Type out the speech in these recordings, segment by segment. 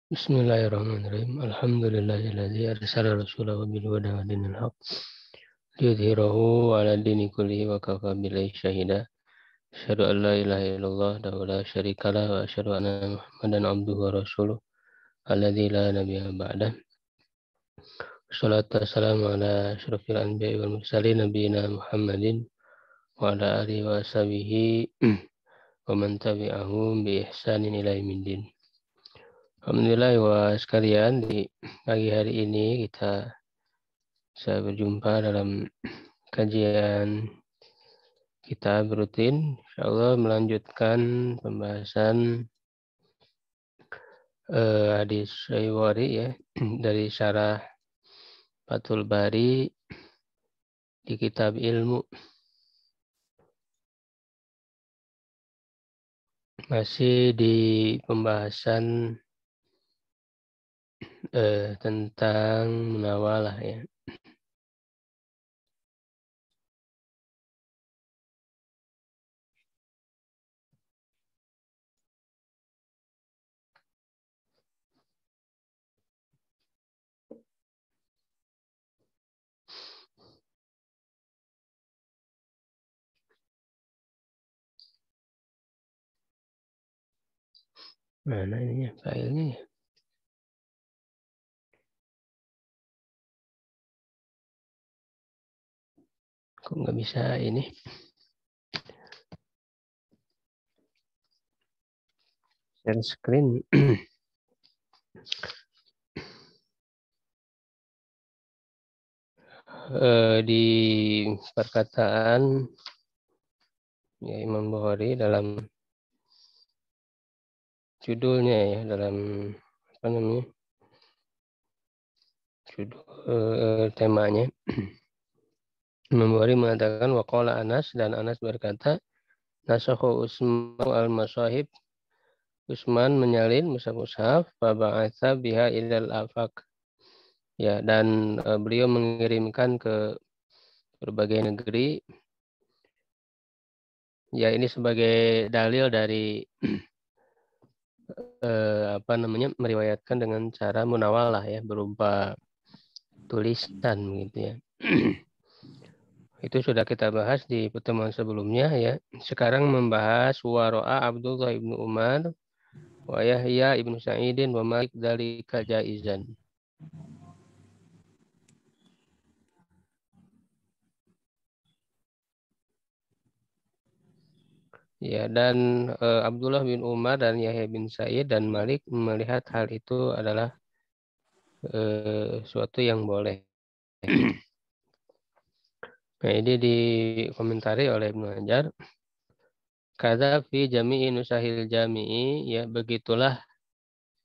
Bismillahirrahmanirrahim. Alhamdulillahilladzi arsala rasulahu bil huda wa dinil haq liyudhhirahu 'ala dini kullihi wa kafa billahi shahida. Asyhadu an la ilaha illallah wa la syarika lah wa asyhadu anna Muhammadan abduhu wa rasuluh alladzi la nabiyya ba'dah. Wassalatu wassalamu ala asyrofil anbiya'i wal mursalin nabiyina Muhammadin wa ala alihi wa sahbihi wa man tabi'ahum bi ihsanin ila yaumiddin. Alhamdulillah wa sekalian, di pagi hari ini kita bisa berjumpa dalam kajian kita rutin. Insyaallah melanjutkan pembahasan hadis Sahih Bukhari ya dari syarah Fathul Bari di kitab ilmu. Masih di pembahasan tentang munawalah ya. Mana ininya filenya ya? Kok nggak bisa ini? Share screen. Di perkataan ya Imam Bukhari dalam judulnya ya, dalam apa namanya, judul temanya, Imam Bukhari mengatakan waqala Anas, dan Anas berkata nasakhu Utsman al-masahib, Utsman menyalin mushaf-mushaf, fa ba'atsa biha ilal afaq ya, dan beliau mengirimkan ke berbagai negeri ya. Ini sebagai dalil dari apa namanya, meriwayatkan dengan cara munawalah ya, berupa tulisan gitu ya. Itu sudah kita bahas di pertemuan sebelumnya ya. Sekarang membahas waro'a Abdullah ibnu Umar wa Yahya ibnu Sa'idin wa Malik dzalika jaizan. Ya, dan Abdullah bin Umar dan Yahya bin Sa'id dan Malik melihat hal itu adalah suatu yang boleh. Nah, ini dikomentari oleh Ibnu Hajar. Kadza fi jami'i nusahil jami'i, ya begitulah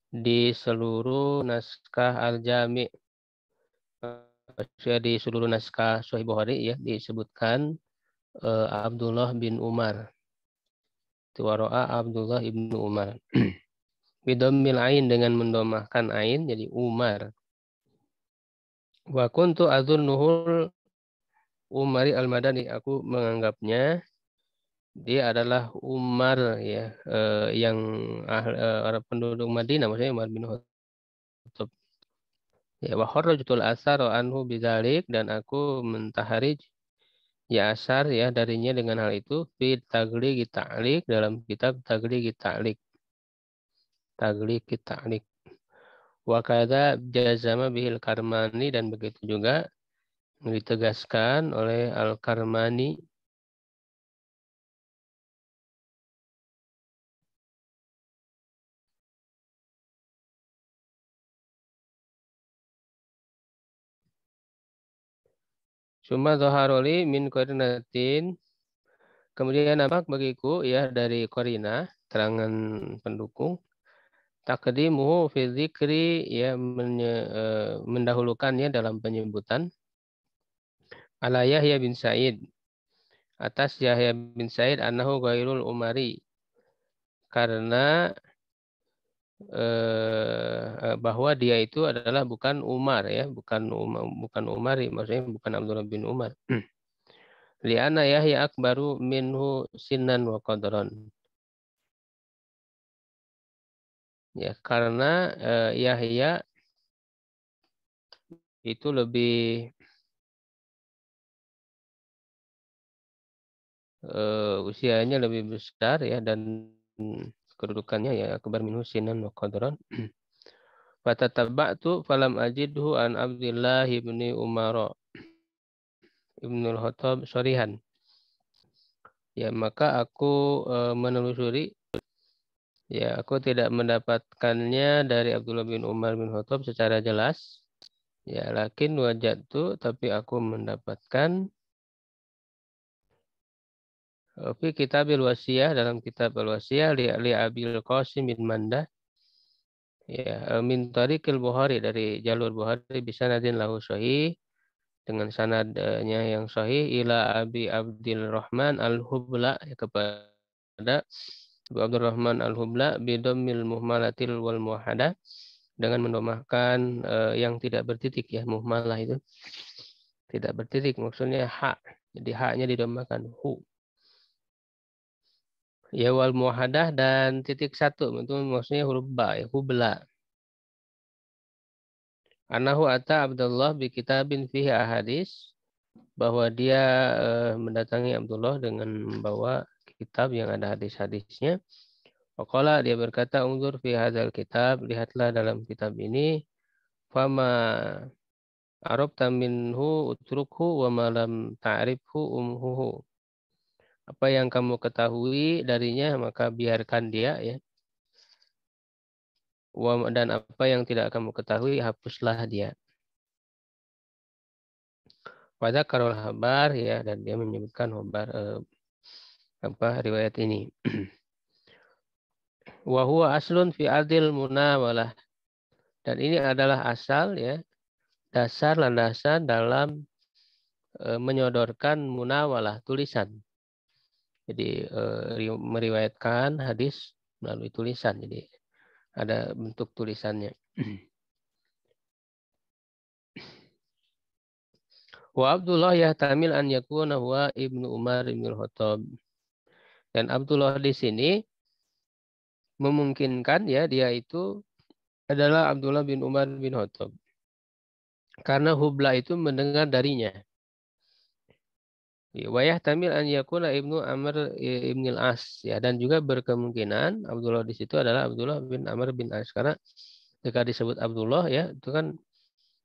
di seluruh naskah al-jami', di seluruh naskah Sahih Bukhari ya, disebutkan Abdullah bin Umar. Tuwaro'a Abdullah ibnu Umar. Bidammil ain, dengan mendomahkan ain jadi Umar. Wa kuntu adzunnuhul Umari al-Madani, aku menganggapnya dia adalah Umar ya, yang orang penduduk Madinah, maksudnya Umar bin Khattab. Ya, wa kharrajtul asar anhu bidzalik, dan aku mentaharij ya asar ya darinya dengan hal itu fi taghliq ta'liq, dalam kitab taghliq ta'liq. Taghliq ta'liq. Wa kadza jazama bihil Karmani, dan begitu juga ditegaskan oleh Al-Karmani. Summa dhaharoli min qarinatin, kemudian nampak bagiku ya dari qarina, terangan pendukung, taqdimuhu fi dzikri, ya mendahulukannya dalam penyebutan ala Yahya bin Sa'id, atas Yahya bin Sa'id, annahu ghairul Umari, karena bahwa dia itu adalah bukan Umar ya, bukan Umari, maksudnya bukan Abdullah bin Umar. Li'anna Yahya akbaru minhu sinnan wa qadran, Ya, karena Yahya itu lebih usianya lebih besar ya, dan kedudukannya ya akbar minhu sinan wa qadran. Fatatabba'tu falam ajidhu an Abdullah ibni Umar ibnul Khattab shorihan. Ya, maka aku menelusuri, ya aku tidak mendapatkannya dari Abdullah bin Umar bin Khattab secara jelas. Ya, lakin wajadtu, tapi aku mendapatkan fi kitabil wasiyah, dalam kitab al-wasiyah li Abil Qasim bin Mandah, ya min tariqil Bukhari, dari jalur Bukhari bisa nadin lahu sahih, dengan sanadnya yang sahih ila Abi Abdul Rahman al-Hubla, ya, kepada Abu Abdurrahman al-Hubla bidammil muhmalatil wal muhada, dengan mendomahkan yang tidak bertitik, ya muhmalah itu tidak bertitik, maksudnya hak, jadi haknya didomahkan hu. Ya wal muhadah, dan titik satu itu maksudnya huruf ba, ya hubla. Anahu ata Abdullah bi kitabin fihi ahadis, bahwa dia mendatangi Abdullah dengan membawa kitab yang ada hadis-hadisnya. Waqala, dia berkata, unzur fi hadzal kitab, lihatlah dalam kitab ini, fama arabta minhu utrukhu wa ma lam ta'rifhu umhuhu. Apa yang kamu ketahui darinya maka biarkan dia, ya. Dan apa yang tidak kamu ketahui hapuslah dia. Pada karol habar, ya, dan dia menyebutkan habar riwayat ini. Wa huwa aslun fi adil munawalah, dan ini adalah asal, ya, dasar landasan dalam menyodorkan munawalah, tulisan. Jadi meriwayatkan hadis melalui tulisan, jadi ada bentuk tulisannya. Wa Abdullah yahtamil an yakuna huwa ibnu Umar ibnu Khattab. Dan Abdullah di sini memungkinkan, ya, dia itu adalah Abdullah bin Umar bin Khattab. Karena Hubla itu mendengar darinya. Wa yahtamil an yakuna ibnu Amr ibn al-As, ya, dan juga berkemungkinan Abdullah di situ adalah Abdullah bin Amr bin As, karena ketika disebut Abdullah, ya, itu kan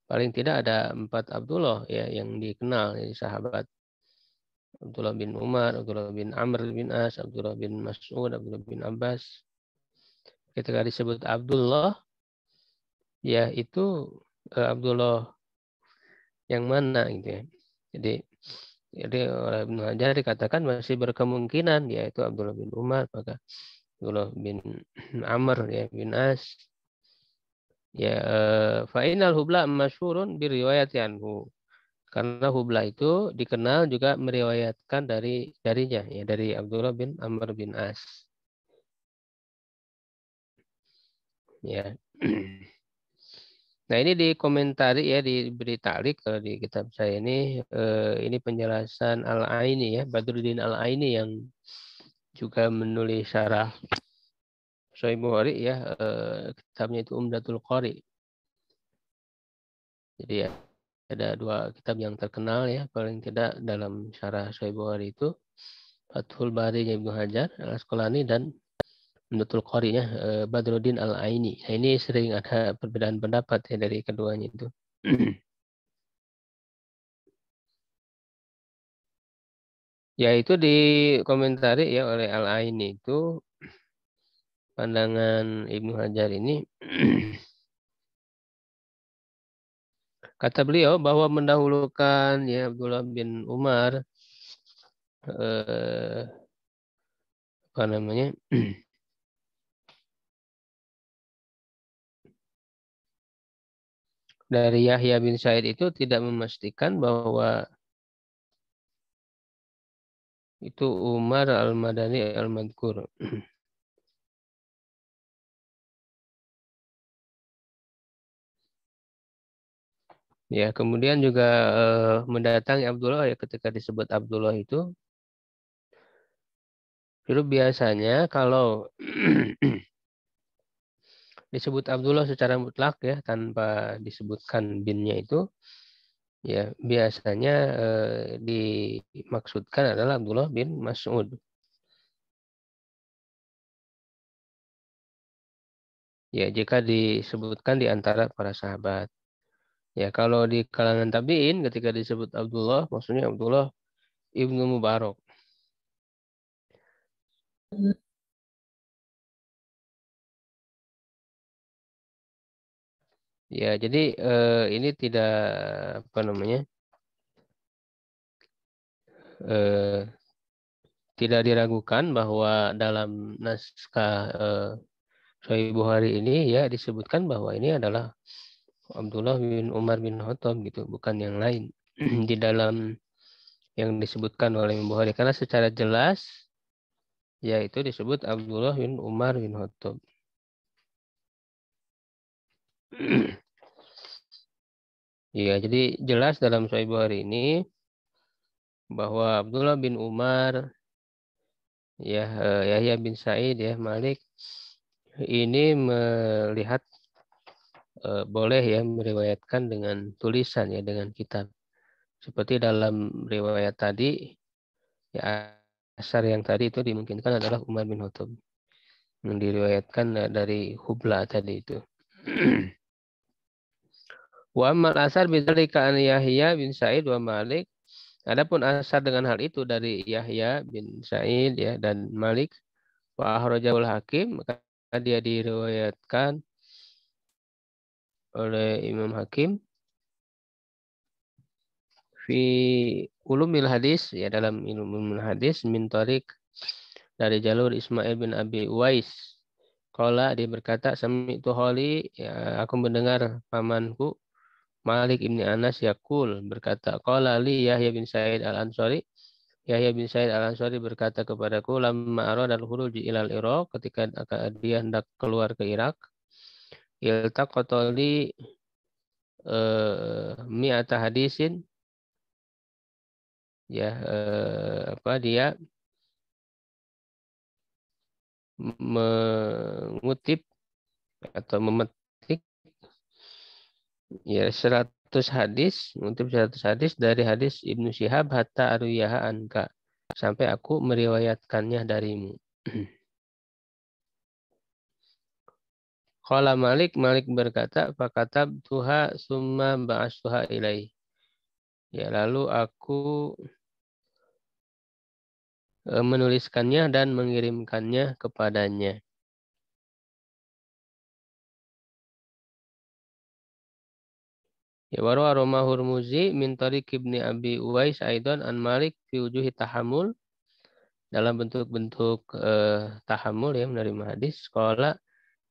paling tidak ada 4 Abdullah, ya, yang dikenal, ya, sahabat. Abdullah bin Umar, Abdullah bin Amr bin As, Abdullah bin Mas'ud, Abdullah bin Abbas. Ketika disebut Abdullah, ya itu Abdullah yang mana, gitu, ya. Jadi oleh Ibnu Hajar dikatakan masih berkemungkinan yaitu Abdullah bin Umar, maka Abdullah bin Amr, ya, bin As. Ya, fa'inal hubla masyhurun bi riwayati anhu. Karena Hubla itu dikenal juga meriwayatkan darinya, ya, dari Abdullah bin Amr bin As. Ya. Nah, ini dikomentari, ya, diberi ta'liq kalau di kitab saya ini penjelasan Al-Aini, ya, Badruddin Al-Aini, yang juga menulis syarah Sahih Bukhari, ya, kitabnya itu Umdatul Qari. Jadi, ya, ada 2 kitab yang terkenal, ya, paling tidak dalam syarah Sahih Bukhari itu Fathul Bari-nya Ibnu Hajar Al-Asqalani dan Umdatul Qari-nya Badruddin Al-Aini. Nah, ini sering ada perbedaan pendapat, ya, dari keduanya itu. Ya, itu dikomentari, ya, oleh Al-Aini itu pandangan Ibnu Hajar ini. Kata beliau bahwa mendahulukan, ya, Abdullah bin Umar apa namanya dari Yahya bin Sa'id itu tidak memastikan bahwa itu Umar al-Madani al-Madkur. Ya, kemudian juga mendatangi Abdullah, ya, ketika disebut Abdullah itu biasanya kalau disebut Abdullah secara mutlak ya tanpa disebutkan binnya itu ya biasanya dimaksudkan adalah Abdullah bin Mas'ud. Ya jika disebutkan di antara para sahabat. Ya kalau di kalangan tabi'in ketika disebut Abdullah maksudnya Abdullah ibnu Mubarak. Ya jadi ini tidak apa namanya eh, tidak diragukan bahwa dalam naskah Sahih Bukhari ini ya disebutkan bahwa ini adalah Abdullah bin Umar bin Khattab gitu, bukan yang lain di dalam yang disebutkan oleh Imam Bukhari karena secara jelas yaitu disebut Abdullah bin Umar bin Khattab. Ya, jadi jelas dalam Sahih Bukhari ini bahwa Abdullah bin Umar ya Yahya bin Sa'id ya Malik ini melihat boleh ya meriwayatkan dengan tulisan ya dengan kitab. Seperti dalam riwayat tadi ya asar yang tadi itu dimungkinkan adalah Umar bin Khattab yang diriwayatkan dari Hubla tadi itu. Wa amal asar bidzalika an Yahya bin Sa'id wa Malik. Adapun asar dengan hal itu dari Yahya bin Sa'id ya dan Malik wa akhrajahul Hakim maka dia diriwayatkan oleh Imam Hakim fi ulumil hadis ya dalam ulumul hadis min tariq dari jalur Ismail bin Abi Uwais. Qala dia berkata sami'tu khali ya aku mendengar pamanku Malik ibni Anas Yakul berkata, Qala li Yahya bin Sa'id al-Ansari. Yahya bin Sa'id al-Ansari berkata kepadaku, Lamma arad al-khuruj ilal Iraq, ketika dia hendak keluar ke Irak, iltaqata li mi'ata hadisin, ya dia mengutip atau memetik ya 100 hadis, mengutip 100 hadis dari hadis Ibnu Syihab hatta aruyaha anka sampai aku meriwayatkannya darimu. Qala Malik berkata, fakatab tuha summa ba'astuha ilaih. Ya lalu aku menuliskannya dan mengirimkannya kepadanya. Ya waru aroma Hurmuzi min tariq ibni Abi Uwais aidan an Malik fi wujuhi tahammul dalam bentuk-bentuk tahammul ya menerima hadis. Qala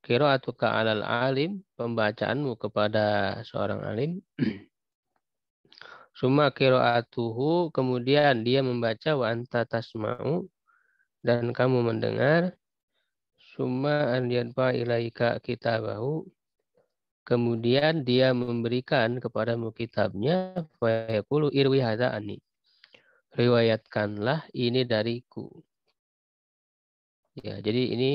qira'atuka 'alal alim, pembacaanmu kepada seorang alim. Summa qira'atuhu, kemudian dia membaca wa anta tasma'u dan kamu mendengar. Summa an yadfa ilaika kitabahu, kemudian dia memberikan kepadamu kitabnya. Fa yaqulu irwi hadza anni, riwayatkanlah ini dariku. Ya, jadi ini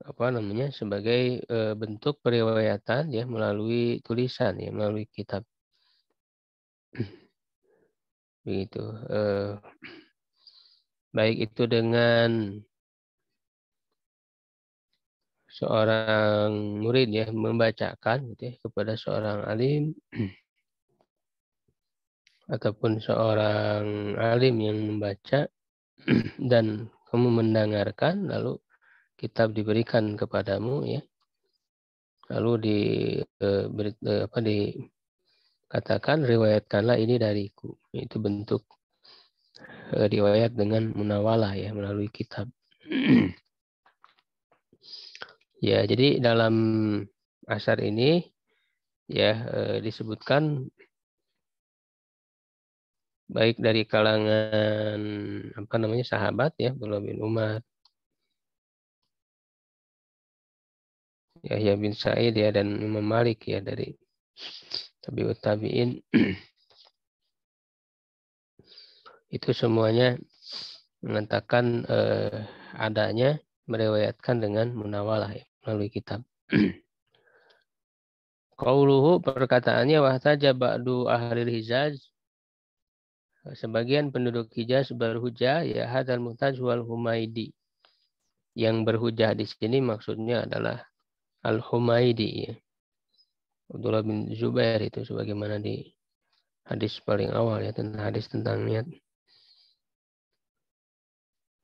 apa namanya sebagai bentuk periwayatan ya melalui tulisan ya melalui kitab begitu baik itu dengan seorang murid ya membacakan gitu ya kepada seorang alim ataupun seorang alim yang membaca dan kamu mendengarkan lalu kitab diberikan kepadamu ya lalu dikatakan riwayatkanlah ini dariku. Itu bentuk riwayat dengan munawalah ya melalui kitab. Ya, jadi dalam asar ini ya disebutkan baik dari kalangan apa namanya sahabat ya Abdullah bin Umar, Yahya bin Sa'id ya dan Imam Malik ya dari tabi'ut tabi'in itu semuanya mengatakan adanya, meriwayatkan dengan munawalah ya, melalui kitab. Qauluhu, perkataannya, wahtaja ba'du ahlil Hijaz, sebagian penduduk Hijaz berhujah, ya hadzal muhtaj wal Humaidi. Yang berhujah di sini maksudnya adalah Al-Humaidi ya. Abdullah bin Zubair itu sebagaimana di hadis paling awal ya, tentang hadis tentang niat.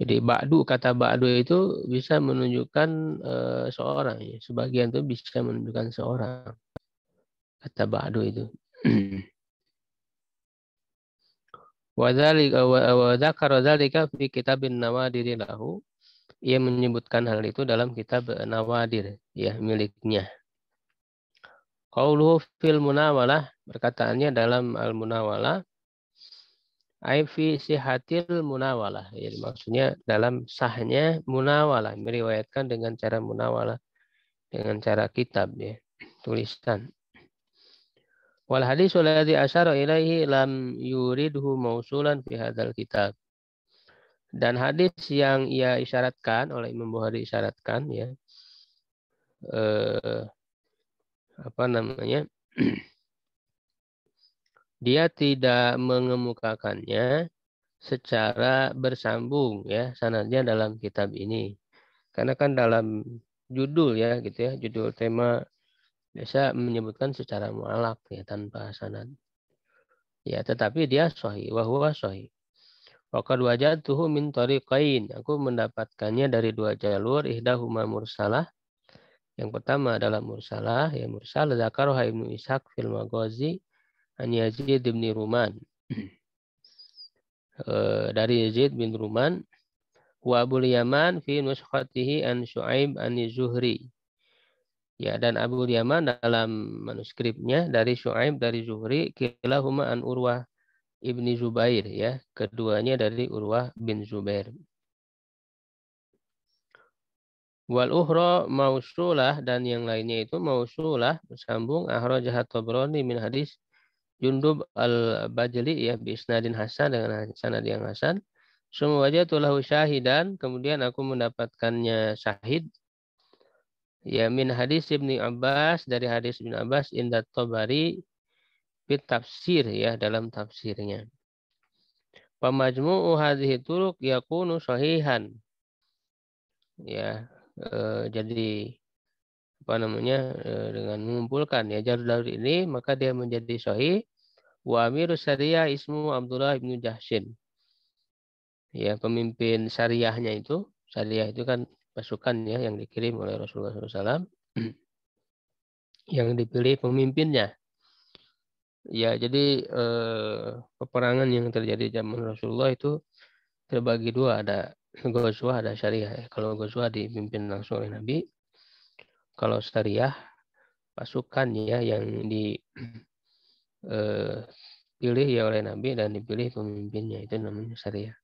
Jadi ba'du, kata ba'du itu bisa menunjukkan seorang ya. Sebagian itu bisa menunjukkan seorang. Kata ba'du itu. Wa dzakara dzalika fi kitabin nawadiri lahu. Ia menyebutkan hal itu dalam kitab Nawadir ya, miliknya. Qauluhu fil munawalah, perkataannya dalam al-munawalah, ai fi sihatil munawalah. Ya, maksudnya dalam sahnya munawalah, meriwayatkan dengan cara munawalah, dengan cara kitab ya, tulisan. Wal hadis alladzi asyara ilaihi lam yuridhu mausulan fi hadzal kitab. Dan hadis yang ia isyaratkan oleh Imam Bukhari, isyaratkan ya, apa namanya, dia tidak mengemukakannya secara bersambung ya sanadnya dalam kitab ini. Karena kan dalam judul ya gitu ya, judul tema biasa menyebutkan secara mu'allaq ya, tanpa sanad. Ya, tetapi dia sahih, wa huwa sahih. Waqad wajadtuhu min tariqain. Aku mendapatkannya dari dua jalur, ihdahuma mursalah. Yang pertama adalah mursalah, ya mursal dzakaraha Ibnu Ishaq fil Maghazi an Yazid bin Ruman. Dari Yazid bin Ruman, wa Abul Yaman fi nuskhatihi an Syu'aib an Zuhri. Ya, dan Abu Yaman dalam manuskripnya dari Syu'aib dari Zuhri, kilahuma an Urwah ibni Zubair ya, keduanya dari Urwah bin Zubair. Wal ukhra mausulah, dan yang lainnya itu mausulah bersambung, akhrajah Tabrani min hadis Jundub al-Bajali ya, bi isnadin hasan, dengan sanad yang hasan. Summa wajadtu lahu syahidan, kemudian aku mendapatkannya syahid ya, min hadis Ibnu Abbas, dari hadis Ibnu Abbas, inda Tabari fit tafsir ya, dalam tafsirnya. Pamajmu'u hadhihi turuq yakunu sahihan. Ya, jadi apa namanya, dengan mengumpulkan ya jalur ini maka dia menjadi sahih. Wa amirus syariah ismu Abdullah bin Jahshin. Ya, pemimpin syariahnya itu, syariah itu kan pasukan ya yang dikirim oleh Rasulullah SAW, yang dipilih pemimpinnya. Ya, jadi peperangan yang terjadi zaman Rasulullah itu terbagi dua, ada Ghazwah, ada syariah. Kalau Ghazwah dipimpin langsung oleh Nabi, kalau syariah pasukan ya yang dipilih ya oleh Nabi dan dipilih pemimpinnya, itu namanya syariah.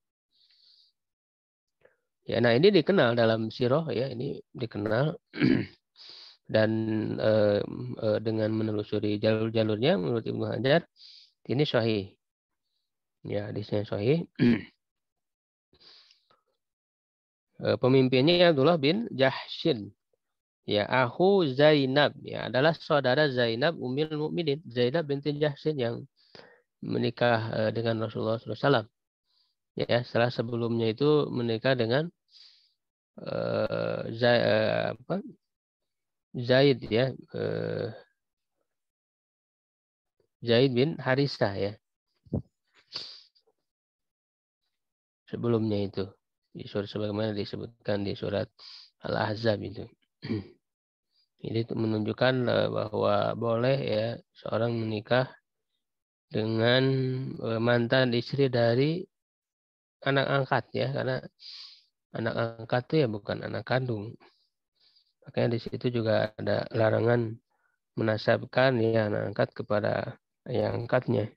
Ya, nah ini dikenal dalam sirah ya, ini dikenal dan dengan menelusuri jalur-jalurnya menurut Ibnu Hajar ini sahih. Ya, hadisnya sahih. Pemimpinnya Abdullah bin Jahshin. Ya, Ahu Zainab ya, adalah saudara Zainab Ummul Mukminin, Zainab binti Jahshin yang menikah dengan Rasulullah SAW. Ya, setelah sebelumnya itu menikah dengan Zaid ya, Zaid bin Harisah ya. Sebelumnya itu di surat sebagaimana disebutkan di surat Al-Ahzab itu. Ini menunjukkan bahwa boleh ya seorang menikah dengan mantan istri dari anak angkat ya, karena anak angkat itu ya bukan anak kandung. Makanya di situ juga ada larangan menasabkan ya anak angkat kepada ayah angkatnya.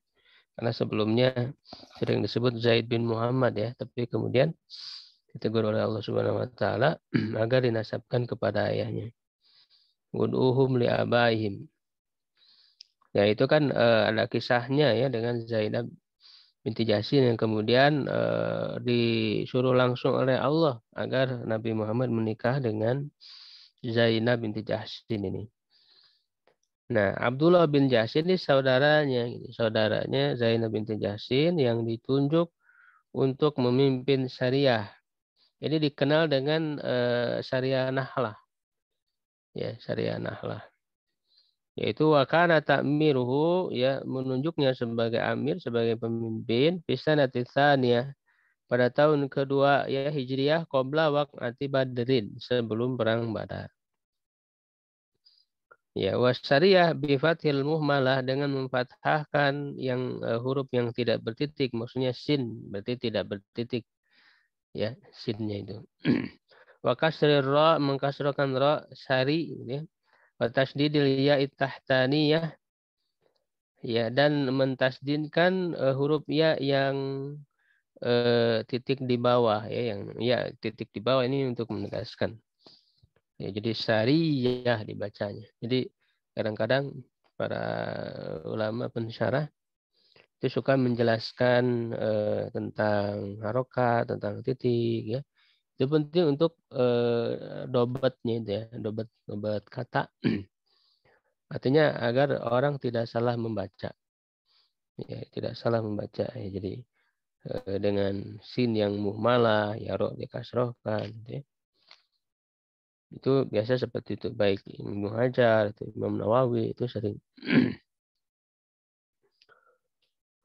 Karena sebelumnya sering disebut Zaid bin Muhammad ya, tapi kemudian ditegur oleh Allah Subhanahu wa taala agar dinasabkan kepada ayahnya. Ud'uhum li abaihim. Ya, itu kan ada kisahnya ya dengan Zainab binti Jahsin yang kemudian disuruh langsung oleh Allah agar Nabi Muhammad menikah dengan Zainab binti Jahsin ini. Nah, Abdullah bin Jahsin ini saudaranya Zainab binti Jahsin yang ditunjuk untuk memimpin syariah. Jadi dikenal dengan syariah Nahlah, ya syariah Nahlah. Yaitu wakana ta'miruhu, ya menunjuknya sebagai amir, sebagai pemimpin bisanati tsaniyah pada tahun kedua ya Hijriah qabla waqati Badrin, sebelum perang Badar. Ya, wasyariyah bi fathil muhmalah dengan memfathahkan yang huruf yang tidak bertitik, maksudnya sin, berarti tidak bertitik, ya sinnya itu. Wa kasrir ra, mengkasrahkan ra syari, ya. Wa tasdidil ya tahtaniyah, ya dan mentasdidkan huruf ya yang titik di bawah, ya yang ya titik di bawah ini untuk menegaskan. Ya, jadi syariyah dibacanya. Jadi kadang-kadang para ulama pensyarah itu suka menjelaskan tentang harokat, tentang titik, ya. Itu penting untuk dobatnya itu ya, dobat kata. Artinya agar orang tidak salah membaca. Ya, tidak salah membaca. Ya, jadi dengan sin yang muhmalah, ya ro dikasrohkan, gitu ya. Itu biasa seperti itu, baik Ibnu Hajar, itu Imam Nawawi itu sering.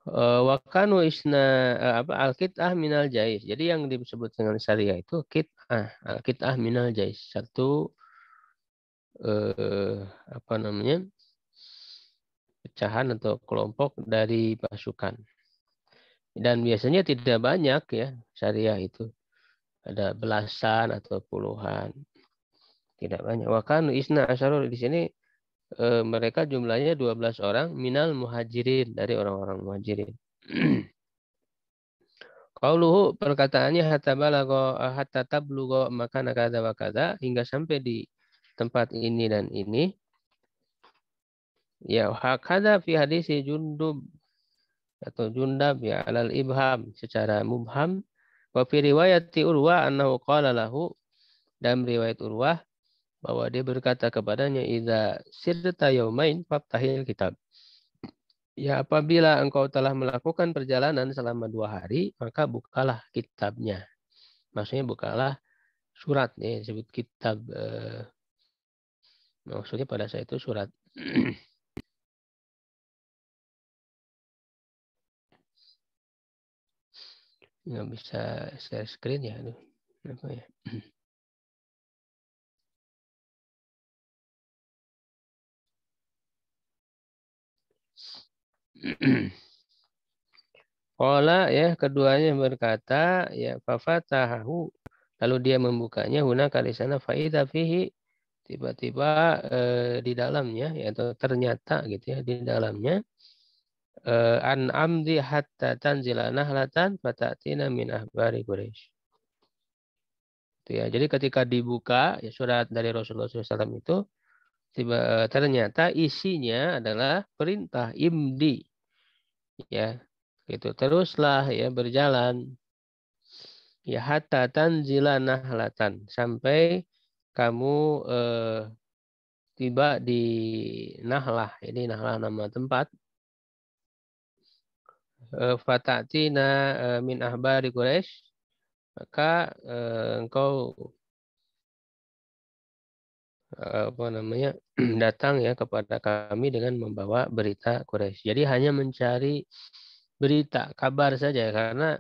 Wakanu isna al-kit'ah minal jais. Jadi yang disebut dengan syariah itu kit'ah, al-kit'ah minal jais. Satu apa namanya? Pecahan atau kelompok dari pasukan. Dan biasanya tidak banyak ya syariah itu. Ada belasan atau puluhan. Tidak banyak. Wakanu isna asyarul di sini mereka jumlahnya 12 orang minal muhajirin, dari orang-orang muhajirin. Qauluhu, perkataannya hatta tablugha makana kadza wa kadza, hingga sampai di tempat ini dan ini. Ya hakada fi hadisi Jundub atau Jundab, ya alal ibham, secara mubham. Wa fi riwayati Urwah annahu qala lahu, dalam riwayat Urwah bahwa dia berkata kepadanya, idza sirta yaumain faftahil kitab. Ya, apabila engkau telah melakukan perjalanan selama 2 hari, maka bukalah kitabnya. Maksudnya bukalah surat, ya, disebut kitab. Maksudnya pada saat itu surat. Nggak bisa share screen ya. Aduh, apa ya? Qala, ya keduanya berkata, ya fafatahu, lalu dia membukanya, huna kali sana faida fihi, tiba-tiba di dalamnya, ya atau ternyata gitu ya, di dalamnya an amdi hatta tanzila nahlatan fatatina min ahbari Quraisy. Itu ya. Jadi ketika dibuka ya surat dari Rasulullah SAW itu, ternyata isinya adalah perintah imdi, ya gitu, teruslah ya berjalan, ya hatta tanzila nahlatan, sampai kamu tiba di Nahlah. Ini Nahlah nama tempat. Fatatina min ahbari Quraisy, maka engkau apa namanya datang ya kepada kami dengan membawa berita Quraisy. Jadi hanya mencari berita, kabar saja, karena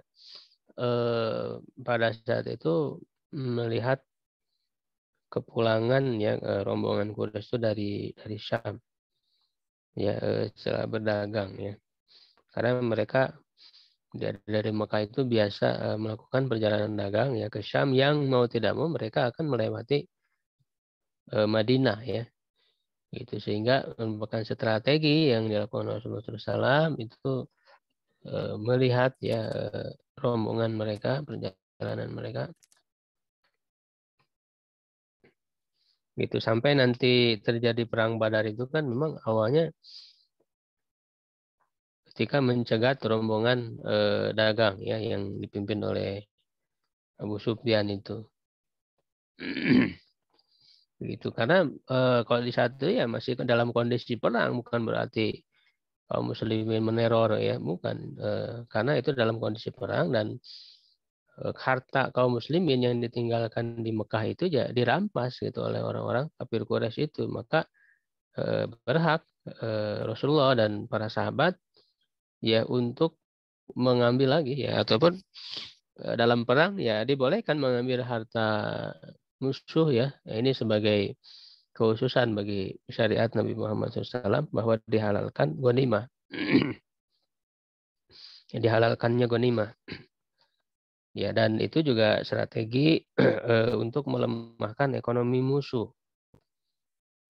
pada saat itu melihat kepulangan ya rombongan Quraisy itu dari Syam, ya setelah berdagang ya, karena mereka dari Mekah itu biasa melakukan perjalanan dagang ya ke Syam, yang mau tidak mau mereka akan melewati Madinah ya gitu, sehingga merupakan strategi yang dilakukan Rasulullah SAW itu melihat ya rombongan mereka, perjalanan mereka gitu, sampai nanti terjadi perang Badar itu kan memang awalnya ketika mencegat rombongan dagang ya yang dipimpin oleh Abu Sufyan itu. Begitu, karena kalau di saat itu ya masih dalam kondisi perang, bukan berarti kaum muslimin meneror ya, bukan, karena itu dalam kondisi perang dan harta kaum muslimin yang ditinggalkan di Mekah itu ya dirampas gitu oleh orang-orang kafir Quraisy itu. Maka berhak Rasulullah dan para sahabat ya untuk mengambil lagi ya, ataupun dalam perang ya dibolehkan mengambil harta musuh ya. Ini sebagai kekhususan bagi syariat Nabi Muhammad SAW bahwa dihalalkan ghanimah. Dihalalkannya ghanimah. Ya, dan itu juga strategi untuk melemahkan ekonomi musuh.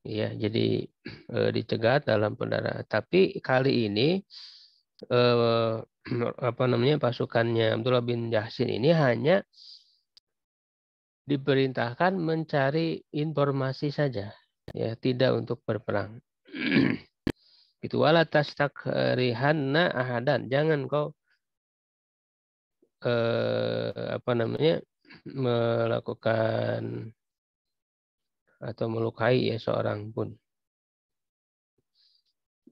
Ya, jadi dicegat dalam pendarahan. Tapi kali ini pasukannya Abdullah bin Jahsin ini hanya diperintahkan mencari informasi saja, ya, tidak untuk berperang. Itu wala tastakrihanna ahadan, jangan kau melakukan atau melukai ya seorang pun,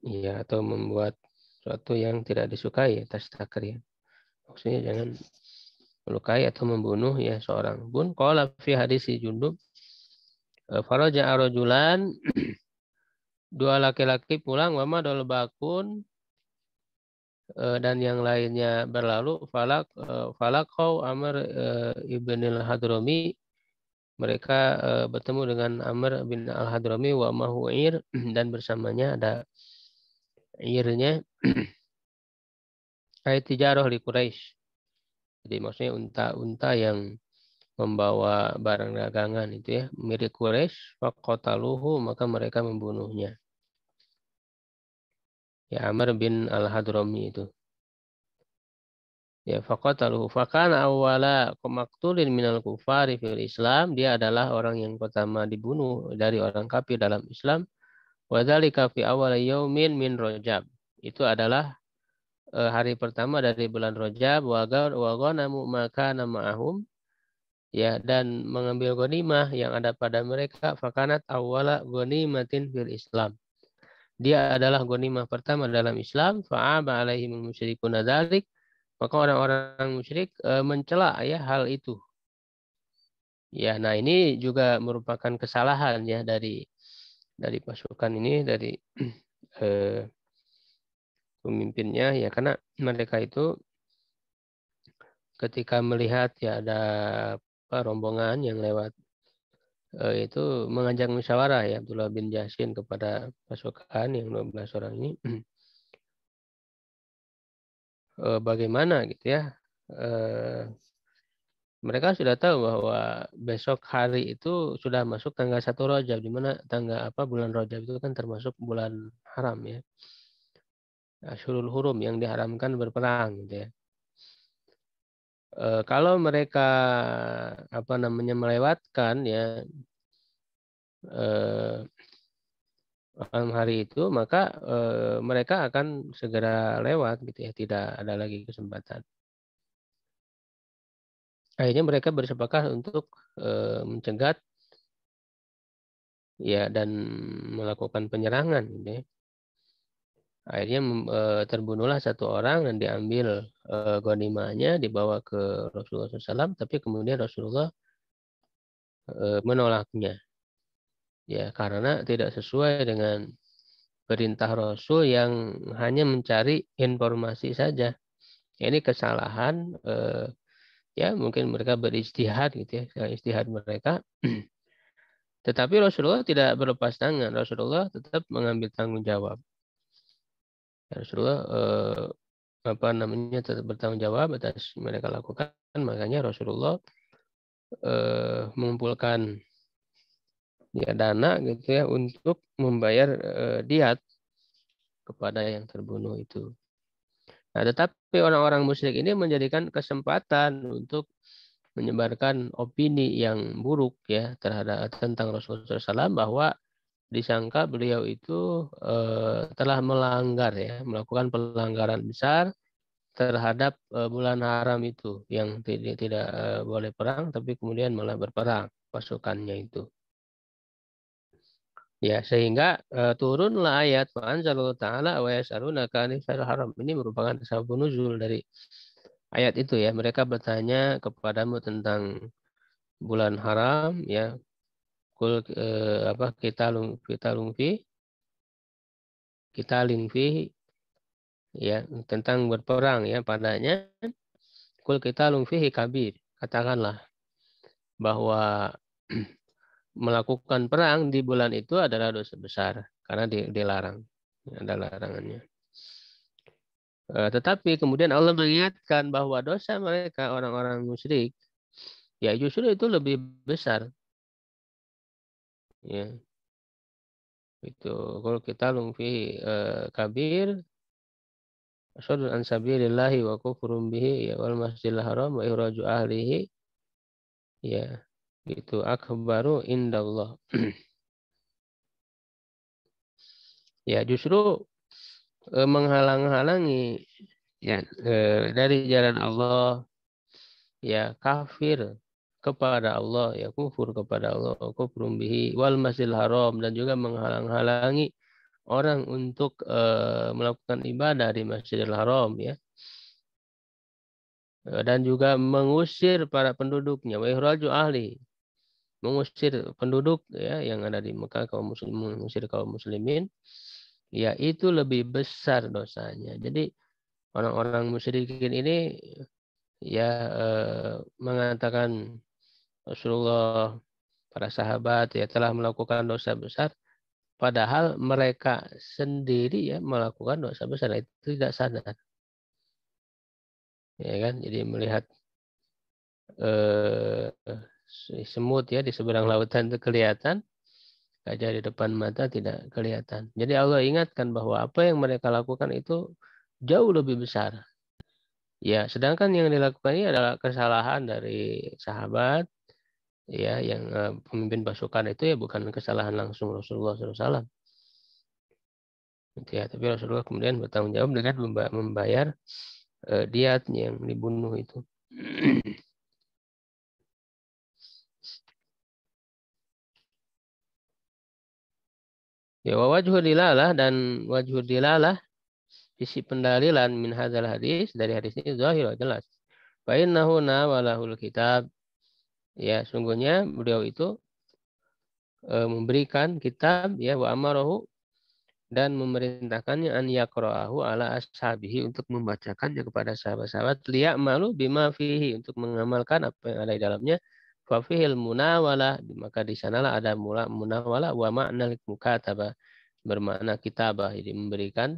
ya, atau membuat sesuatu yang tidak disukai ya, tastakri. Maksudnya jangan melukai atau membunuh ya seorang pun. Qala fi hadis Jundub, faraja rajulan, dua laki-laki pulang, wama dol bakun, dan yang lainnya berlalu. Falakau Amr ibn al-Hadrami, mereka bertemu dengan Amr bin al-Hadrami wa mahu'ir, dan bersamanya ada irnya, ayat tijarah li Quraisy. Jadi maksudnya unta-unta yang membawa barang dagangan itu ya, milik Quraisy. Faqataluhu, maka mereka membunuhnya. Ya, Amr bin al-Hadrami itu. Ya, faqataluhu. Fakana awwala maktulin minal kufari fil Islam. Dia adalah orang yang pertama dibunuh dari orang kafir dalam Islam. Wa dzalika fi awwal yaumin min Rajab. Itu adalah hari pertama dari bulan Rajab. Wa ghanamu ma kana ma'ahum. Ya, dan mengambil ghanimah yang ada pada mereka. Fakanat awwala ghanimatin fil Islam. Dia adalah ghanimah pertama dalam Islam. Fa'aba alaihimul musyrikuna dzalik. Maka orang-orang musyrik mencela ya hal itu. Ya, nah ini juga merupakan kesalahan ya dari pasukan ini, dari pemimpinnya ya, karena mereka itu ketika melihat ya ada rombongan yang lewat itu mengajak musyawarah ya Abdullah bin Jahsin kepada pasukan yang 12 orang ini, bagaimana gitu ya. Mereka sudah tahu bahwa besok hari itu sudah masuk tanggal 1 Rajab, di mana bulan Rajab itu kan termasuk bulan haram ya. Asyurul Hurum yang diharamkan berperang gitu ya. Kalau mereka melewatkan ya malam hari itu, maka mereka akan segera lewat gitu ya, tidak ada lagi kesempatan. Akhirnya mereka bersepakat untuk mencegat ya dan melakukan penyerangan gitu ya. Akhirnya terbunuhlah satu orang dan diambil ghanimahnya, dibawa ke Rasulullah SAW, tapi kemudian Rasulullah menolaknya ya, karena tidak sesuai dengan perintah Rasul yang hanya mencari informasi saja. Ini kesalahan ya, mungkin mereka berijtihad gitu ya, ijtihad mereka. Tetapi Rasulullah tidak berlepas tangan. Rasulullah tetap mengambil tanggung jawab. Rasulullah tetap bertanggung jawab atas mereka lakukan. Makanya Rasulullah mengumpulkan ya dana gitu ya untuk membayar diat kepada yang terbunuh itu. Nah, tetapi orang-orang musyrik ini menjadikan kesempatan untuk menyebarkan opini yang buruk ya tentang Rasulullah SAW, bahwa disangka beliau itu telah melanggar ya, melakukan pelanggaran besar terhadap bulan haram itu yang tidak boleh perang, tapi kemudian malah berperang pasukannya itu. Ya, sehingga turunlah ayat wa anzalallahu ta'ala wa yas'alunaka 'anil syahril haram. Ini merupakan sabab nuzul dari ayat itu ya. Mereka bertanya kepadamu tentang bulan haram ya. Kul kita lingfi ya, tentang berperang ya padanya. Kul kita lingfi kabir. Katakanlah bahwa melakukan perang di bulan itu adalah dosa besar karena dilarang. Ada larangannya. Tetapi kemudian Allah mengingatkan bahwa dosa mereka orang-orang musyrik ya justru itu lebih besar. Ya, itu kalau kita lumfi kabir asyadun an sabilillahi wa kufrum bihi ya wal masjidil haram wa ikhraju ahlihi ya itu akbaru indallah. Ya justru menghalang-halangi ya dari jalan Allah ya kafir kepada Allah ya kufur kepada Allah kufrum bihi wal masjidil haram dan juga menghalang-halangi orang untuk melakukan ibadah di Masjidil Haram ya dan juga mengusir para penduduknya wa ikhraju ahli mengusir penduduk ya yang ada di Mekah mengusir kaum muslimin ya itu lebih besar dosanya. Jadi orang-orang musyrikin ini ya mengatakan Rasulullah para sahabat ya telah melakukan dosa besar padahal mereka sendiri ya melakukan dosa besar itu tidak sadar. Ya kan? Jadi melihat semut ya di seberang lautan itu kelihatan, gajah di depan mata tidak kelihatan. Jadi Allah ingatkan bahwa apa yang mereka lakukan itu jauh lebih besar. Ya, sedangkan yang dilakukan ini adalah kesalahan dari sahabat ya yang pemimpin pasukan itu ya bukan kesalahan langsung Rasulullah SAW. Ya, tapi Rasulullah kemudian bertanggung jawab dengan membayar diat yang dibunuh itu. Ya wajhu dilalah dan wajhu dilalah sisi pendalilan min hadzal hadis dari hadis ini zahir jelas. Fa innahu nawalahul kitab ya sungguhnya beliau itu memberikan kitab ya wa amarahu dan memerintahkannya an yaqra'ahu ala ashabihi untuk membacakannya kepada sahabat-sahabat liya'malu bima fihi untuk mengamalkan apa yang ada di dalamnya fa fihil munawalah maka di sanalah ada munawalah wa ma'nal mukatabah bermakna kitabah jadi memberikan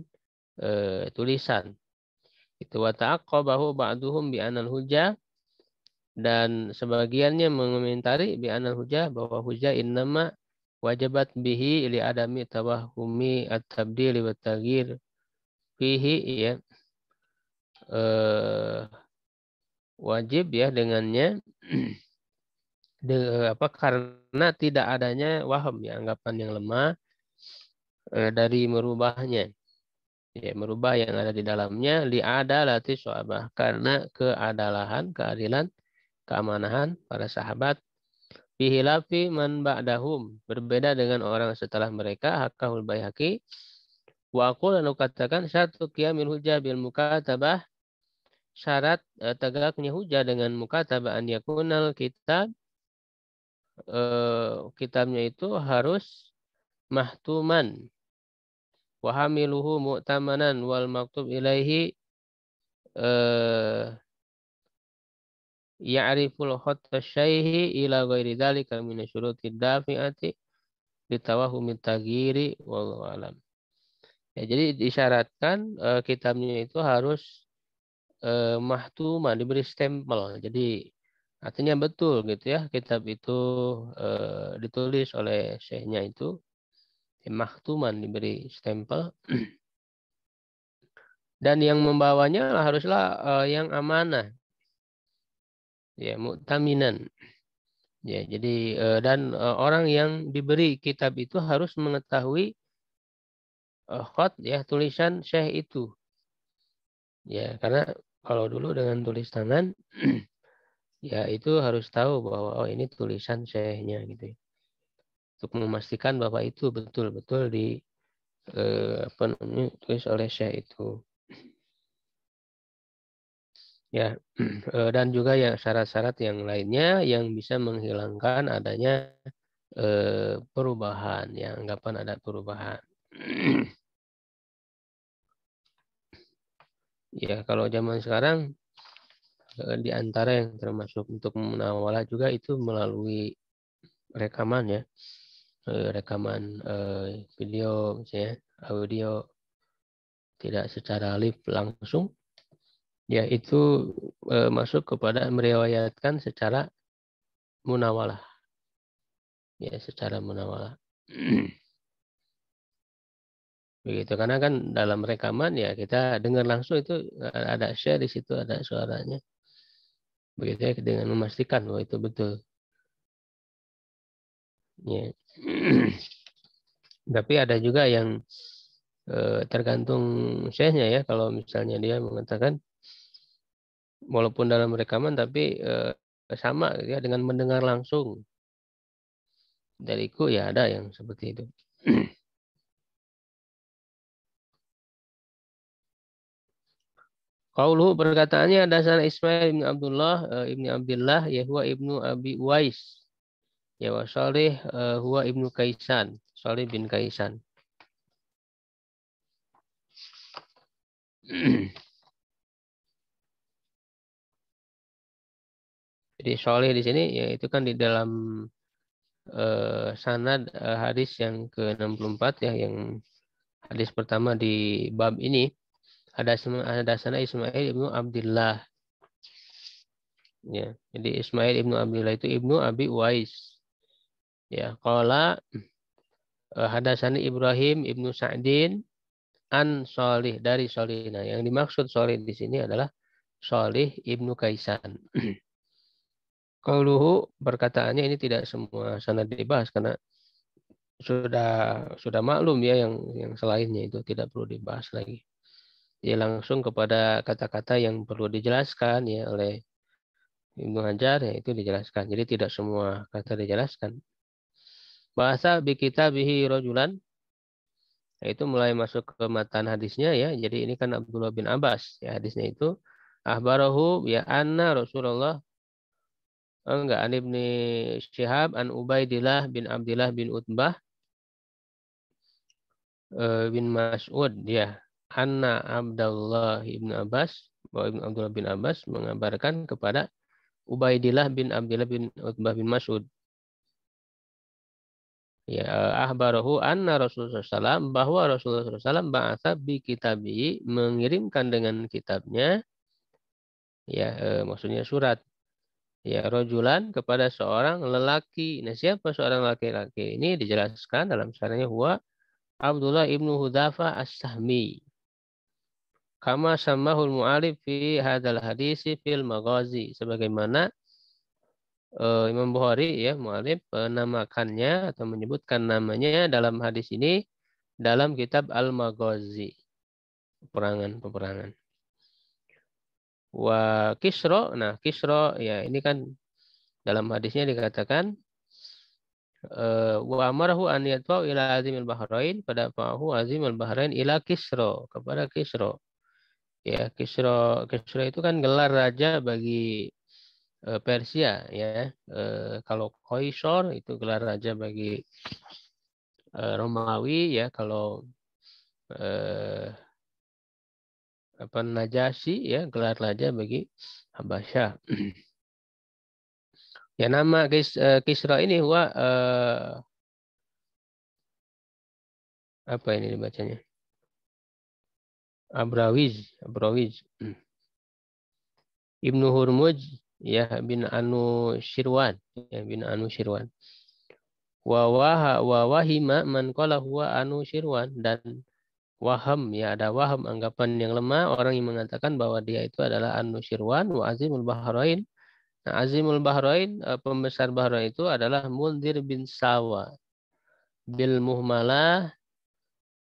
tulisan itu wa ta'aqqabahu ba'duhum bi anal hujjah dan sebagiannya mengomentari bi anal hujjah bahwa hujjah innama wajabat bihi li adami tawahumi at-tabdil wa taghyir fihi ya wajib ya dengannya karena tidak adanya waham ya anggapan yang lemah dari merubahnya ya merubah yang ada di dalamnya li adalati sahabah karena keadilan keamanan para sahabat bihilafi man ba'dahum berbeda dengan orang setelah mereka hakahul Baihaqi wa aqul dan katakan satu qiyamil hujjah bil mukatabah syarat tegaknya hujjah dengan mukatabah an yakunal kitab kitabnya itu harus mahtuman wa hamiluhu mu'tamanan wal maktub ilaihi ya'riful khatta syaihi ila ghairi dzalika min syurutid dafi'ati litawahumi taghyiri wallahu alam. Ya, jadi disyaratkan kitabnya itu harus mahtumah diberi stempel. Jadi artinya betul gitu ya kitab itu ditulis oleh syekhnya itu mahtuman diberi stempel dan yang membawanya haruslah yang amanah ya mu'taminan Ya, jadi dan orang yang diberi kitab itu harus mengetahui khat ya tulisan syekh itu. Ya, karena kalau dulu dengan tulis tangan ya itu harus tahu bahwa oh ini tulisan syekhnya gitu ya. Untuk memastikan bahwa itu betul-betul di apa namanya tulis oleh syekh itu. Ya, dan juga ya syarat-syarat yang lainnya yang bisa menghilangkan adanya perubahan, ya anggapan ada perubahan. Ya, kalau zaman sekarang di antara yang termasuk untuk menawalah juga itu melalui rekaman ya, rekaman video misalnya, audio tidak secara live langsung, ya itu masuk kepada meriwayatkan secara munawalah, ya secara munawalah. Begitu, karena kan dalam rekaman ya kita dengar langsung itu ada share di situ, ada suaranya. Begitu ya, dengan memastikan bahwa itu betul. Ya. Tapi ada juga yang tergantung syekhnya ya. Kalau misalnya dia mengatakan walaupun dalam rekaman tapi sama ya dengan mendengar langsung dariku, ya ada yang seperti itu. Qauluhu perkataannya ada sana Ismail ibn Abdullah ibn Abdullah ya huwa ibnu Abi Uwais ya wa Salih huwa ibnu Kaisan, Salih bin Kaisan. Jadi Salih di sini ya itu kan di dalam sanad hadis yang ke-64 ya, yang hadis pertama di bab ini ada sana Ismail ibnu Abdullah ya. Jadi Ismail ibnu Abdullah itu ibnu Abi Uwais ya. Qala hadasani Ibrahim ibnu Sa'din an Salih dari Salih. Nah, yang dimaksud Salih di sini adalah Salih ibnu Kaisan. Qauluhu perkataannya ini tidak semua sanad dibahas karena sudah maklum ya yang selainnya itu tidak perlu dibahas lagi. Ya langsung kepada kata-kata yang perlu dijelaskan ya oleh Ibnu Hajar ya itu dijelaskan. Jadi tidak semua kata dijelaskan. Bahasa bi kitabihi rajulan itu mulai masuk ke matan hadisnya ya. Jadi ini kan Abdullah bin Abbas ya hadisnya itu ahbarahu ya anna Rasulullah enggak an Ibni Syihab an Ubaidillah bin Abdillah bin Utbah bin Mas'ud ya. Anna Abdullah bin Abbas bahwa Ibnu Abdullah bin Abbas mengabarkan kepada Ubaidillah bin Abdillah bin Utbah bin Mas'ud ya ahbarahu anna Rasulullah SAW bahwa Rasulullah SAW ba'atha bi kitabi mengirimkan dengan kitabnya ya maksudnya surat ya rojulan kepada seorang lelaki. Nah, siapa seorang laki-laki ini dijelaskan dalam syarahnya huwa Abdullah ibnu Hudzafa as-Sahmi kama samahul mu'alif fi hadal hadisi fil maghazi sebagaimana Imam Bukhari ya mu'alif menamakannya atau menyebutkan namanya dalam hadis ini dalam kitab Al-Maghazi, peperangan. Wa Kisro, nah Kisro ya ini kan dalam hadisnya dikatakan wa amarahu an yatfa'u ila azimil bahrain pada fa'ahu azimil bahrain ila Kisro kepada Kisro. Ya, Kisro itu kan gelar raja bagi Persia ya. Kalau Kaisar itu gelar raja bagi Romawi ya. Kalau apa Najasyi ya gelar raja bagi Habasyah. Ya nama Kisra ini huwa apa ini dibacanya? Abrawiz. Ibnu Hurmuz ya bin Anu Syirwan ya bin Anu Syirwan. Wa wahima man qala huwa Anu Syirwan dan waham ya ada waham anggapan yang lemah orang yang mengatakan bahwa dia itu adalah Anu Syirwan wa Azimul Bahrain Nah, Azimul Bahrain, pembesar Bahrain itu adalah Munzir bin Sawa. Bil muhmalah,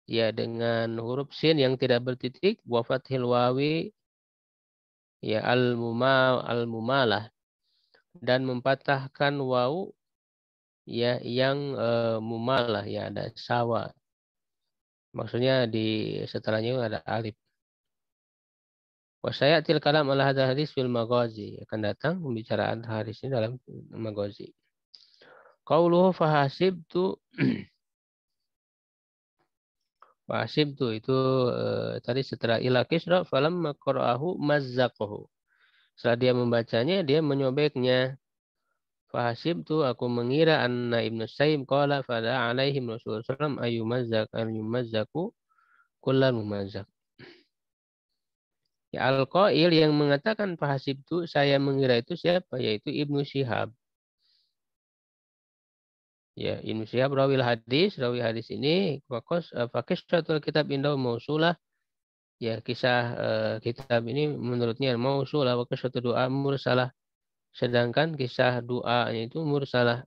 ya dengan huruf sin yang tidak bertitik, wa fathil wawi, ya al-mumalah, dan mempatahkan waw, ya yang mumalah, ya ada sawa. Maksudnya di setelahnya ada alif. Wasayatil kalam ala hadal hadis fil maghazi. Akan datang pembicaraan hadis ini dalam maghazi. Qauluhu fahasibtu. Fahasibtu itu tadi setelah ila kisra falamma qara'ahu mazzaqahu. Setelah dia membacanya, dia menyobeknya. Fahasibtu, aku mengira anna Ibnu Sayyib qala fada alaihim Rasulullah sallallahu alaihi wasallam ayyumazzaku kullal mumazzaq. Ya, Al-Qail yang mengatakan fahasibtu, saya mengira itu siapa? Yaitu Ibnu Syihab. Ya, Ibnu Syihab rawi hadis ini fakisratul kitab indahu mausulah. Ya, kisah kitab ini menurutnya mausulah wa kisatu doa mursalah. Sedangkan kisah doanya itu mursalah.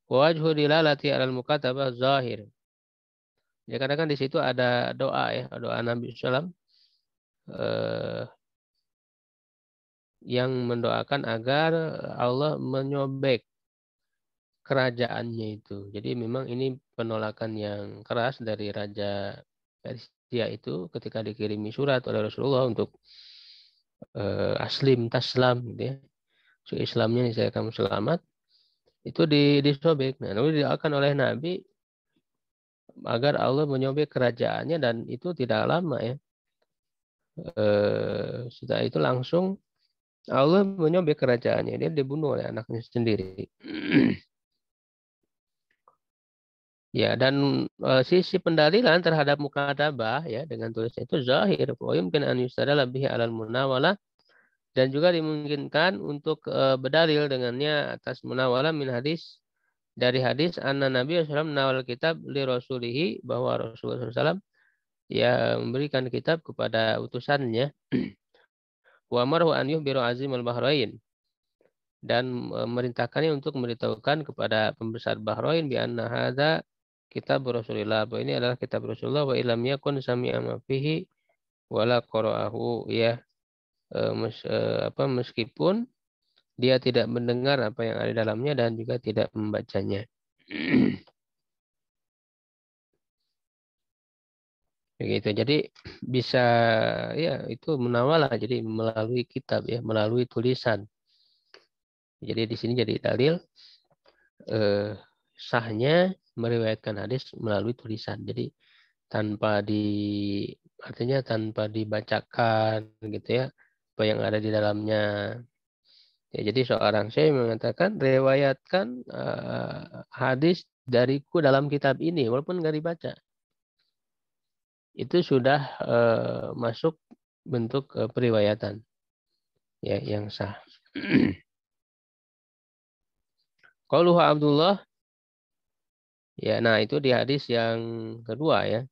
Wajhu dilalati alal mukatabah zahir. Ya, kadang-kadang di situ ada doa, ya, doa Nabi SAW yang mendoakan agar Allah menyobek kerajaannya itu. Jadi memang ini penolakan yang keras dari Raja Persia itu ketika dikirimi surat oleh Rasulullah untuk aslim taslam, gitu ya. So, Islamnya ini saya kamu selamat. Itu disobek. Nah, lalu didoakan oleh Nabi agar Allah menyobek kerajaannya, dan itu tidak lama, ya. Setelah itu langsung Allah menyobek kerajaannya. Dia dibunuh oleh anaknya sendiri. Ya, dan sisi pendalilan terhadap mukatabah, ya, dengan tulisnya itu zahir. Wa yumkin an yustadalla bihi 'alal munawalah, dan juga dimungkinkan untuk berdalil dengannya atas munawalah min hadis, dari hadis anna Nabi sallallahu alaihi wasallam nawal kitab li rasulihi, bahwa Rasulullah SAW ya memberikan kitab kepada utusannya. Wa marhu an yuhbiru azim al-bahrain, dan merintahkannya untuk memberitahukan kepada pembesar Bahrain bi anna hadza kitab Rasulullah, bahwa ini adalah kitab Rasulullah, wa ilam yakun sami'a ma fihi wala qara'ahu, ya, meskipun dia tidak mendengar apa yang ada di dalamnya dan juga tidak membacanya. Begitu. Jadi bisa, ya, itu menawalah, jadi melalui kitab, ya, melalui tulisan. Jadi di sini jadi dalil sahnya meriwayatkan hadis melalui tulisan. Jadi artinya tanpa dibacakan, gitu ya, apa yang ada di dalamnya. Ya, jadi seorang syekh mengatakan riwayatkan hadis dariku dalam kitab ini walaupun nggak dibaca. Itu sudah masuk bentuk periwayatan, ya, yang sah. Qauluhu Abdullah, ya, nah itu di hadis yang kedua, ya.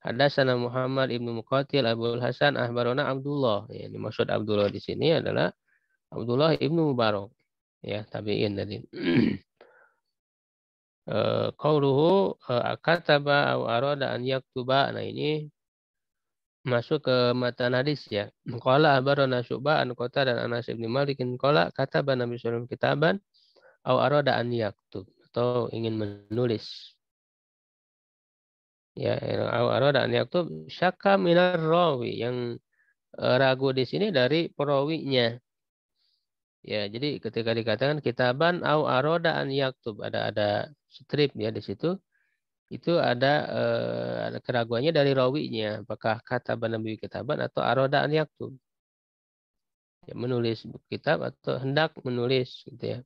Hadatsana Muhammad ibnu Muqatil Abdul Hasan ahbarona Abdullah. Ya, ini maksud Abdullah di sini adalah Abdullah ibnu Mubarak, ya, tabi'in tadi. Qauluhu kataba aw arada an yaktuba. Nah, ini masuk ke matan hadis, ya. Qala abarona Syu'bah an Qata dan Anas bin Malik qala kataba Nabi sallallahu alaihi wasallam kitaban aw arada an yaktub, atau ingin menulis. Ya, aw arada an yaktub syakka minar rawi, yang ragu di sini dari perawinya. Ya, jadi ketika dikatakan kitaban aw arada an yaktub, ada strip, ya, di situ. Itu ada keraguannya dari rawinya, apakah kata Nabi kitaban atau aroda an yaktub, ya, menulis kitab atau hendak menulis, gitu ya.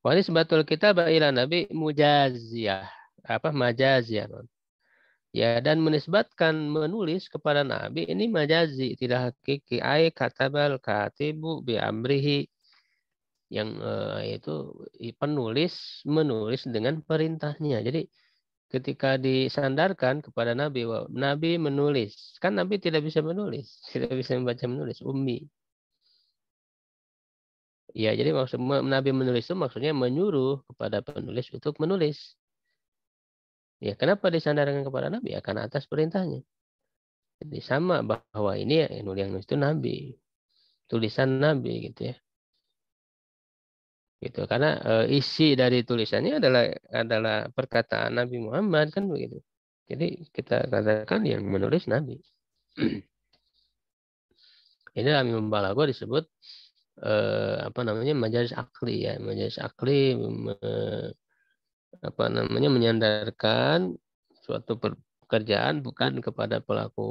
Wa nisbatul kitab ila Nabi mujaziyah, majaziyah. Ya, dan menisbatkan menulis kepada Nabi ini majazi, tidak hakiki. Ai katabal katibu bi amrihi, yang itu penulis menulis dengan perintahnya. Jadi ketika disandarkan kepada Nabi, Nabi menulis. Kan Nabi tidak bisa menulis, tidak bisa membaca menulis, ummi. Ya, jadi maksud Nabi menulis itu maksudnya menyuruh kepada penulis untuk menulis. Ya, kenapa disandarkan kepada Nabi? Ya, karena atas perintahnya. Jadi sama bahwa ini yang nulis itu Nabi, tulisan Nabi gitu ya. Gitu. Karena isi dari tulisannya adalah perkataan Nabi Muhammad kan begitu. Jadi kita katakan yang menulis Nabi. Ini dalam ilmu balaghah disebut apa namanya majalis akli ya, majalis akli apa namanya menyandarkan suatu pekerjaan bukan kepada pelaku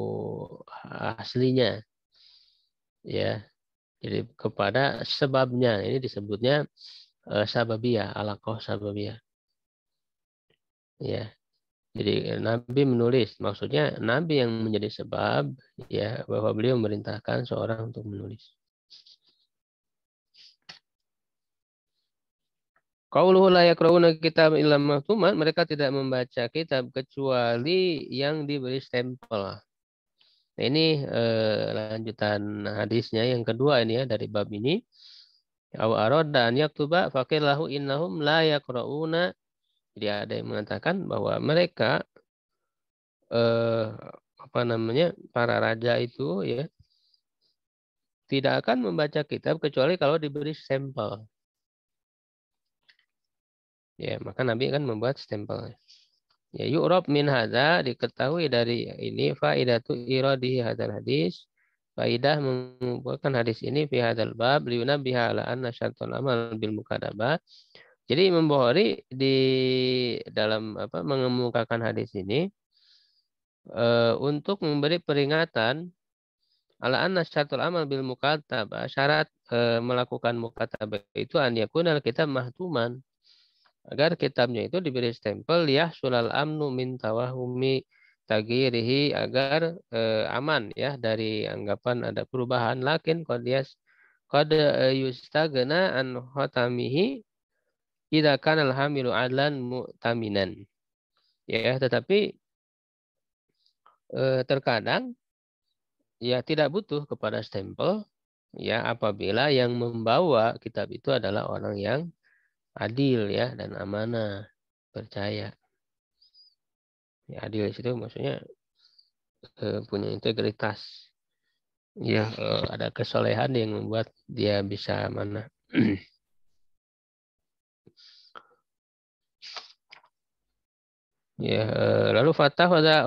aslinya ya, jadi kepada sebabnya. Ini disebutnya sababiyah, alaqah sababiyah ya. Jadi Nabi menulis, maksudnya Nabi yang menjadi sebab ya bahwa beliau memerintahkan seorang untuk menulis. Qauluhu la yaqra'una kitab illa mahtuman, mereka tidak membaca kitab kecuali yang diberi stempel. Nah, ini lanjutan hadisnya yang kedua ini ya dari bab ini. Aw arada an yaktuba faqil lahu innahum la yaqra'una. Jadi ada yang mengatakan bahwa mereka apa namanya para raja itu ya tidak akan membaca kitab kecuali kalau diberi stempel. Ya, maka Nabi akan membuat stempel. Ya, yu'rab min hadza, diketahui dari ini faidatu iradihi hadzal hadis. Faidah mengumpulkan hadis ini fi hadzal bab liyunabbiha ala anna syartul amal bil mukadzabah. Jadi Imam Bukhari di dalam apa mengemukakan hadis ini untuk memberi peringatan ala anna syartul amal bil mukadzabah, syarat melakukan mukatabah itu an yakunal kitab mahtuman, agar kitabnya itu diberi stempel ya sulal amnu min tawahumi tagirihi, agar aman ya dari anggapan ada perubahan. Lakin qad yustagna an khatamihi idza kana al-hamilu adlan mu'taminan. Ya, tetapi terkadang ya tidak butuh kepada stempel ya apabila yang membawa kitab itu adalah orang yang adil ya dan amanah, percaya. Ya, adil itu maksudnya punya integritas. Ya, ada kesolehan yang membuat dia bisa amanah. Ya, lalu Fatah pada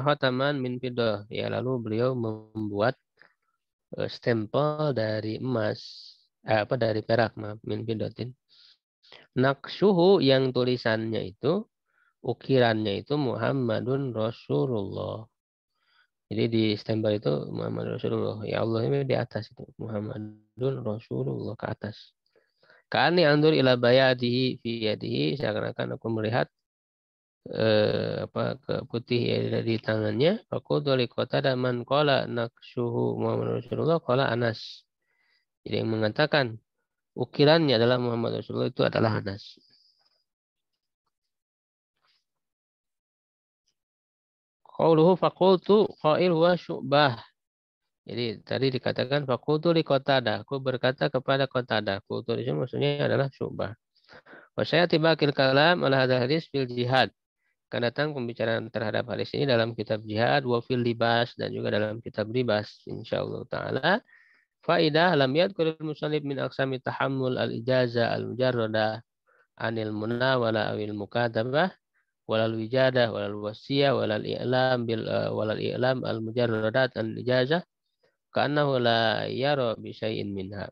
khataman min fiddah. Ya, lalu beliau membuat stempel dari emas, apa dari perak, maaf, min fiddatin. Naqsyuhu, yang tulisannya itu, ukirannya itu Muhammadun Rasulullah. Jadi di stempel itu Muhammad Rasulullah. Ya Allah ini di atas itu Muhammadun Rasulullah ke atas. Ka'ani andur ila bayadihi fi yadihi, seakan-akan aku melihat apa ke putih ya di tangannya. Faqultu li Qatadah man qala naqsyuhu Muhammad Rasulullah qala Anas. Jadi yang mengatakan ukirannya adalah Muhammad Rasulullah itu adalah Anas. Qauluhu faqultu qail huwa Syu'bah. Jadi tadi dikatakan faqultu li Qatadah, aku berkata kepada Qatadah. Qultu di sini maksudnya adalah Syu'bah. Wa saya tibakil kalam ala hadzal hadis fil jihad. Akan datang pembicaraan terhadap hadis ini dalam kitab jihad, wa fil libas, dan juga dalam kitab libas insyaallah taala. Faidah lam yadhkurul musannif min aqsami tahammul al-ijazah al-mujarradah anil munawala awil mukatabah walal wijadah walal wasiyah walal i'lam al-mujarradat al-ijazah ka'annahu la yara bi syai'in minha.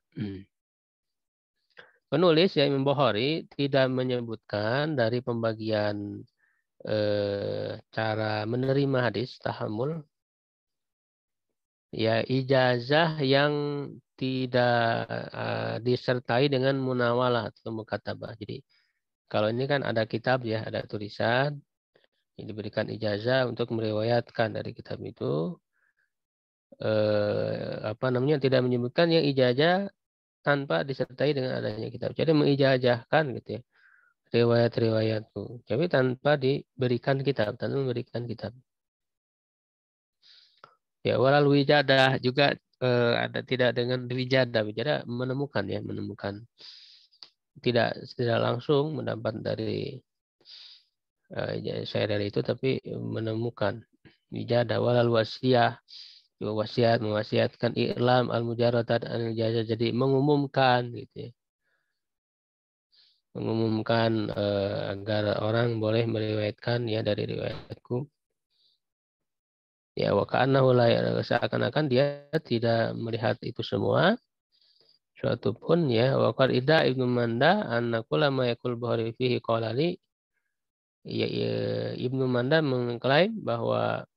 Penulis ya Imam Bukhari tidak menyebutkan dari pembagian cara menerima hadis tahammul ya ijazah yang tidak disertai dengan munawalah atau mukatabah. Jadi kalau ini kan ada kitab ya, ada tulisan yang diberikan ijazah untuk meriwayatkan dari kitab itu, apa namanya, tidak menyebutkan yang ijazah tanpa disertai dengan adanya kitab. Jadi mengijazahkan gitu ya. riwayat-riwayatku. Tapi tanpa diberikan kitab, tanpa memberikan kitab. Ya, walal wijadah juga ada tidak dengan wijadah. Wijadah menemukan ya, menemukan. Tidak langsung mendapat dari saya dari itu, tapi menemukan wijadah walal wasiyah, wasiat mewasiatkan i'lam al mujarradat al ijazah, jadi mengumumkan gitu ya. Mengumumkan agar orang boleh meriwayatkan ya dari riwayatku. Ya, wa ka'annahu la seakan-akan dia tidak melihat itu semua. Suatu pun ya, wa qad ida Ibnu Manda anna kullama yaqul Bukhari fihi qala li, ya, Ibnu Manda mengklaim bahwa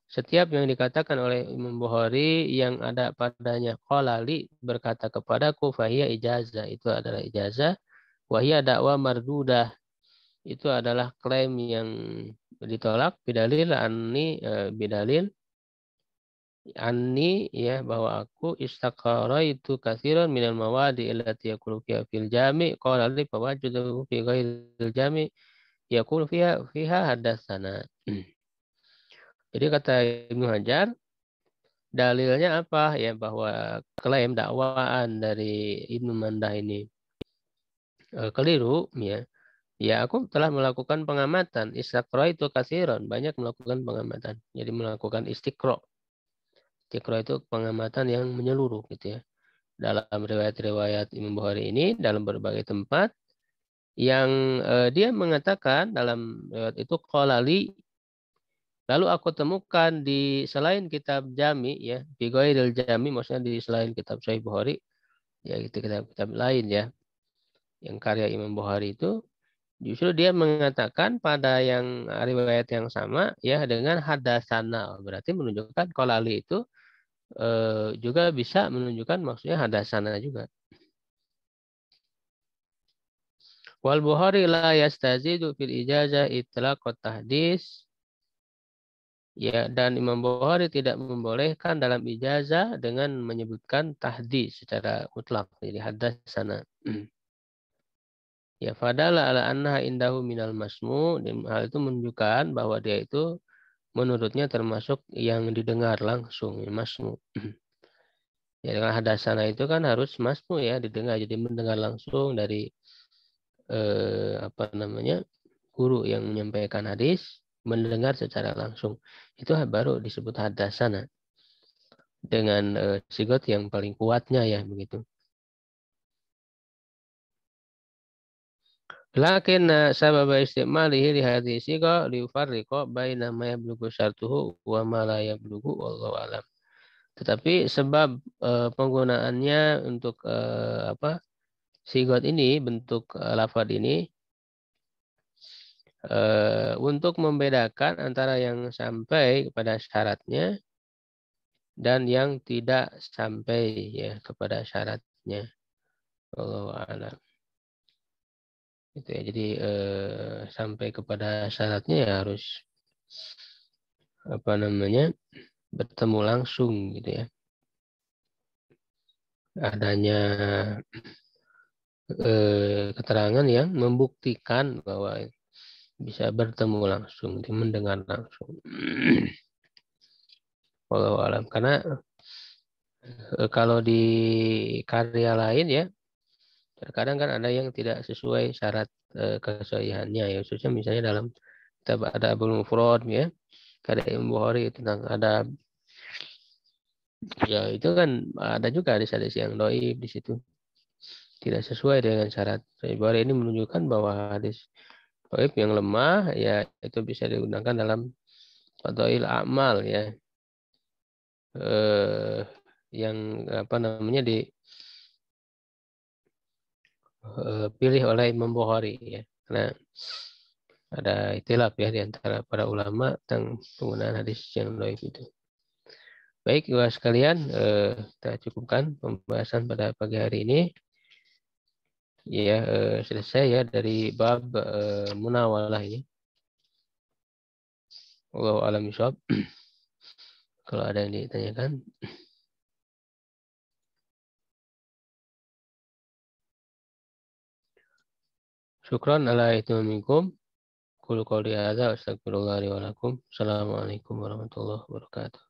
setiap yang dikatakan oleh Imam Bukhari yang ada padanya qala li, berkata kepadaku, fahiya ijazah, itu adalah ijazah, wahia dakwa mardudah, itu adalah klaim yang ditolak, bidalil anni, bidalil anni ya, bahwa aku istaqara itu katsiran minal mawadi allati yakunu fiha fil jami' qala li fawajudu fi ghairil jami' yakunu fiha hadatsana. Jadi kata Ibnu Hajar, dalilnya apa ya, bahwa klaim dakwaan dari Ibnu Mandah ini keliru ya. Ya, aku telah melakukan pengamatan. Istaqra itu katsiran, banyak melakukan pengamatan. Jadi melakukan istiqra. Istiqra itu pengamatan yang menyeluruh gitu ya. Dalam riwayat-riwayat Imam Bukhari ini, dalam berbagai tempat, yang dia mengatakan dalam riwayat itu qala li, lalu aku temukan di selain kitab Jami ya, di ghairil Jami, maksudnya di selain kitab Sahih Bukhari, ya itu kitab-kitab lain ya, yang karya Imam Bukhari itu, justru dia mengatakan pada yang riwayat yang sama ya dengan hadasana, berarti menunjukkan qala li itu juga bisa menunjukkan maksudnya hadasana juga. Wal Bukhari la yastazidu fil ijazah itlaq tahdis. Ya, dan Imam Bukhari tidak membolehkan dalam ijazah dengan menyebutkan tahdis secara mutlak. Jadi hadatsana. Ya, fadala ala annaha indahu minal masmu. Dan hal itu menunjukkan bahwa dia itu menurutnya termasuk yang didengar langsung, ya, masmu. Ya, dengan hadatsana itu kan harus masmu ya, didengar. Jadi mendengar langsung dari apa namanya, guru yang menyampaikan hadis, mendengar secara langsung, itu baru disebut hadasana dengan sigot yang paling kuatnya ya begitu. Lakin sabab istimalihi li hadhihi siga liufarriqa baina ma yablughu syartuhu wa ma la yablughu, wallahu alam. Tetapi sebab penggunaannya untuk apa sigot ini, bentuk lafaz ini, untuk membedakan antara yang sampai kepada syaratnya dan yang tidak sampai ya kepada syaratnya. Wallahu a'lam. Itu ya. Jadi sampai kepada syaratnya ya harus apa namanya, bertemu langsung gitu ya. Adanya keterangan yang membuktikan bahwa bisa bertemu langsung, mendengar langsung. Wallahu a'lam. Karena kalau di karya lain ya, terkadang kan ada yang tidak sesuai syarat kesahihannya ya, khususnya misalnya dalam kitab ada Abul Mufrad ya, karya Imam Bukhari tentang ada ya, itu kan ada juga hadis-hadis yang dhaif di situ, tidak sesuai dengan syarat. Sahih Bukhari ini menunjukkan bahwa hadis dhaif yang lemah ya itu bisa digunakan dalam fadhail amal ya, yang apa namanya dipilih oleh Imam Bukhari ya, karena ada itilaf ya di antara para ulama tentang penggunaan hadis yang dhaif itu. Baik, Ibu sekalian, kita cukupkan pembahasan pada pagi hari ini. Ya, selesai ya dari bab munawalah ini. Wallahu a'lam bishawab. Kalau ada yang ditanyakan. Syukran ala ihtimamikum. Qul qouli hadza wa astaghfirullah li wa lakum. Assalamualaikum warahmatullahi wabarakatuh.